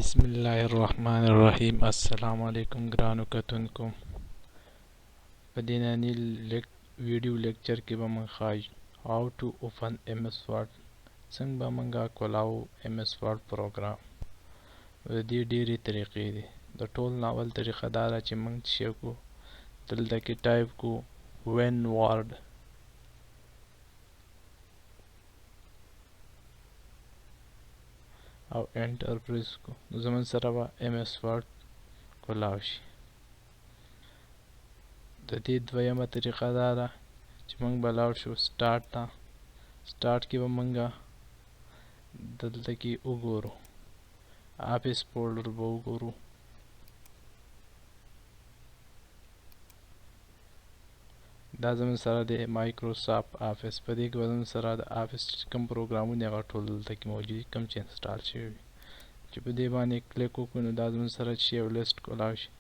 بسم الله الرحمن الرحیم. السلام علیکم ګرانو کتونکو. په دې ننني ویډیو لیکچر کې به موږ ښایو how to open MS Word، څنګه به موږ کولاو MS Word پروګرام. د دې ډېرې طریقې دي. د ټول ناول طریقه دا ده چې موږ څه کوو، دلته کې ټایپ کو when word او انټر پریس کو، نو زمون سره به MS Word کولاو شي. د دې دویمه طریقه دا ده چې موږ به لاړ شو سٹارټ ته. سٹارټ کې به موږ دلته کې وګورو آفیس فولډر به وګورو. دا زمون سره د مایکروسافت آفیس، په دې کې به زمون سره د آفیس کوم پروګرامونه هغه ټول دلته کې موجود دي، کوم چې انسټال شوي وي. چې په دې باندې کلیک وکړو نو دا زمون سره چې یو لیست کولاو شي.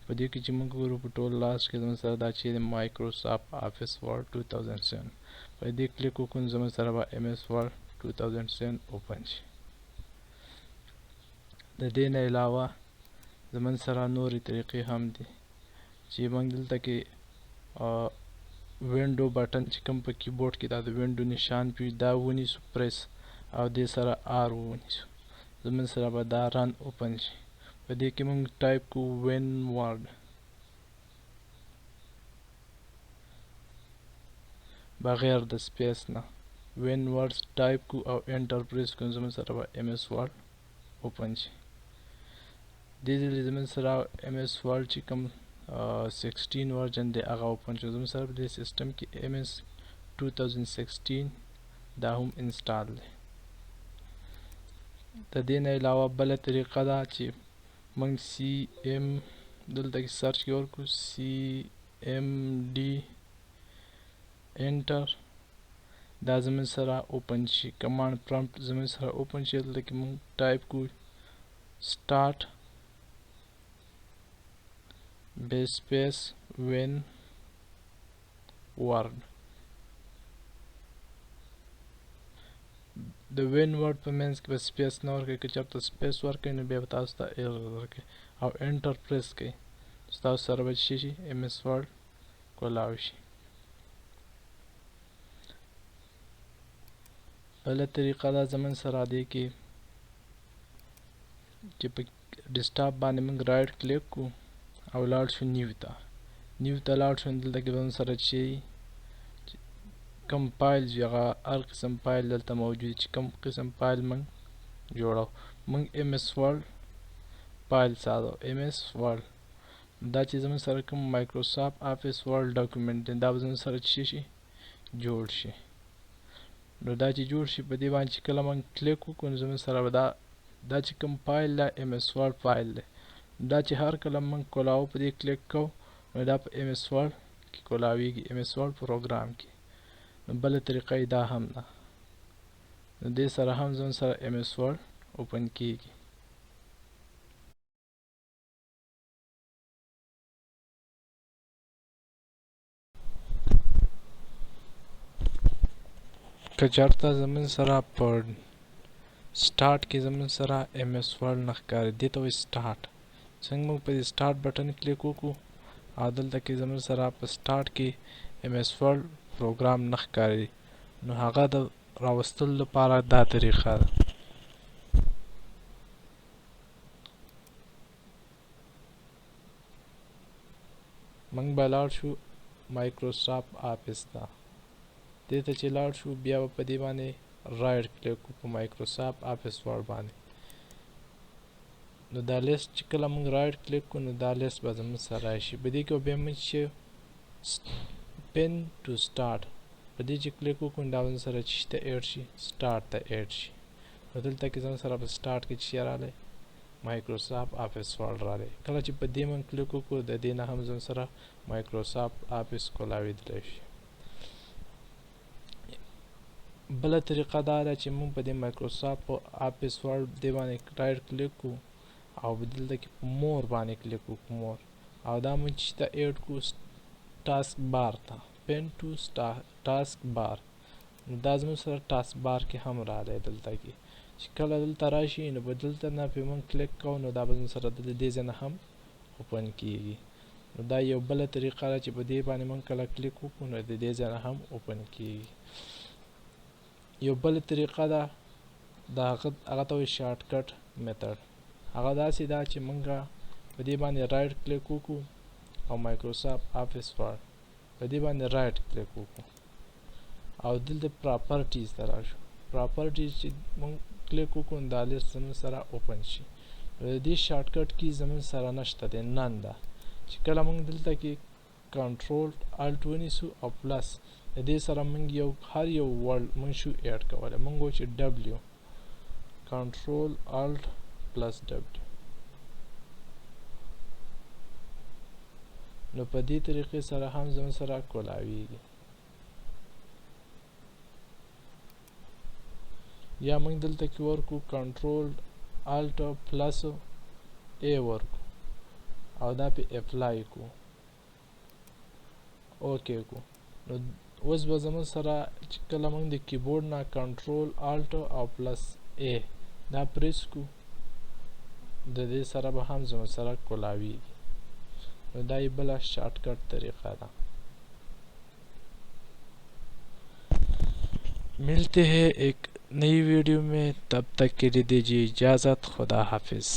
په دې کې چې موږ ګورو په ټول لاست کې زمون سره دا چې د مایکروسافت آفیس ورډ 2007 په دې کلیک وکړو نو زمون سره به MS Word 2007 اوپن شي. د دې نه علاوه زمون سره نورې طریقې هم دي چې موږ دلته کې وینډو بټن چې کوم په کیبورډ کې دا د وینډو نشان پی دا ونیسو پریس او دې سره آر ونیسو، زمون سره به دا رن اوپن شي. په دې کې موږ ټایپ کو when word بغیر د سپیس نه when words ټایپ کو او انټر پریس کو، زمون سره به MS Word اوپن شي. دې ځل زمون سره MS Word چې کوم 16 ورژن دی هغه اوپن شو. زمون سره په دې سیستم کې MS 2016 دا هم انسټال دی. د دې نه علاوه بل طریقه دا چې موږ CM دلته کې سرچ کې ورکو CMD انټر، دا زمون سره اوپن شي. کمانډ پرامپټ زمون سره اوپن شي. دلته کې موږ ټایپ کو start base space when word. د when word په منځ کې به سپیس نه ورکړئ، که چېرته سپیس ورکړئ نو بیا به تاسو ته ایرر ورکړي، او انټر پریس کړئ تاسو سره به څه شي MS Word کولاو شي. بله طریقه دا زمون سره دی کې چې په ډیسکټاپ باندې موږ رایټ کلیک کو او لاړ شو نیو ته لاړ شو. دلته کې زمون سره چې کوم فایل وي هغه هر قسم فایل دلته موجود چې کوم قسم فایل موږ جوړو. موږ MS Word فایل ساتو MS Word. دا چې زمون سره کوم مایکروسافت آفیس ورډ ډاکومنټ دی دا به زمون سره څه شي جوړ شي. نو دا چې جوړ شي په دې باندې چې کله موږ کلیک وکړو نو زمون سره به دا چې کوم فایل دا MS Word فایل دی. دا چې هر کله موږ کولاو په دې کلیک کوو نو دا په MS Word کې کولاویږي، MS Word پروګرام کې. نو بله طریقه یې دا هم ده. نو دې سره هم زمون سره MS Word اوپن کیږي. که چېرته زمون سره په سٹارټ کې زمون سره MS Word نه ښکاري، دې ته وایي سٹارټ. څنګه موږ په دې سٹارټ بټن کلیک وکړو او دلته کې زمون سره په سٹارټ کې MS Word پروګرام نه ښکاري، نو هغه د راوستلو لپاره دا طریقه ده. موږ به لاړ شو مایکروسافت آفیس ته. دې ته چې لاړ شو بیا به په دې باندې رایټ کلیک وکړو په مایکروسافت آفیس ورډ باندې. نو دا لیست چې کله موږ رایټ کلیک کړو نو دا لیست به زموږ سره راشي. په دې کې بیا موږ چې پن ټو سٹارټ په دې چې کلیک وکړو نو دا زموږ سره چې ته ایډ شي سٹارټ ته ایډ شي. نو دلته کې زموږ سره په سٹارټ کې چې راغلی مایکروسافت آفیس ورډ راغلی. کله چې په دې موږ کلیک وکړو د دې نه هم زموږ سره مایکروسافت آفیس کولاویدلی شي. بله طریقه دا ده چې موږ په دې مایکروسافت آفیس ورډ دې باندې رایټ کلیک کو او دلته کې په مور باندې کلیک وکړو مور، او دا موږ چې ته ایډ کو ټاسک بار ته پن ټو ټاسک بار. دا زموږ سره ټاسک بار کې هم راغلی دلته کې. چې کله دلته راشي نو په دلته نه پې موږ کلیک کوو نو دا به زموږ سره د دې ځای نه هم اوپن کیږي. نو دا یو بله طریقه ده چې په دې باندې موږ کله کلیک وکړو نو د دې ځای نه هم اوپن کیږي. یو بله طریقه ده د هغه ته وایي شارټ کټ میتھډ. هغه داسې ده چې موږ په دې باندې رایټ کلیک وکړو او مایکروسافټ آفیس ورډ په دې باندې رایټ کلیک وکړو او دلته پراپرټیز ته راشو. پراپرټیز چې موږ کلیک وکړو نو دا لیست زموږ سره اوپن شي. د دې شارټ کټ کی زموږ سره نشته دی، نن ده. چې کله موږ دلته کې کنټرول الټ ونیسو او پلس د دې سره موږ هر یو ورډ موږ شو ایډ کولی. موږ وایو چې ډبلیو کنټرول الټ پلس ډبلیو. نو په دې طریقې سره هم زموږ سره کولاویږي. یا موږ دلته کې ورکو کنټرول الټ پلس ا ورکو او دا په اپلای کو اوکې کو. نو اوس به زموږ سره چې کله موږ د کیبورډ نه کنټرول الټ او پلس ا دا پریس کو د دې سره به هم زموږ سره کولاویږي. نو دا یې بله شارټ کټ طریقه ده. मिलते हैं एक नई वीडियो में, तब तक के लिए दीजिए इजाज़त। खुदा हाफिज़।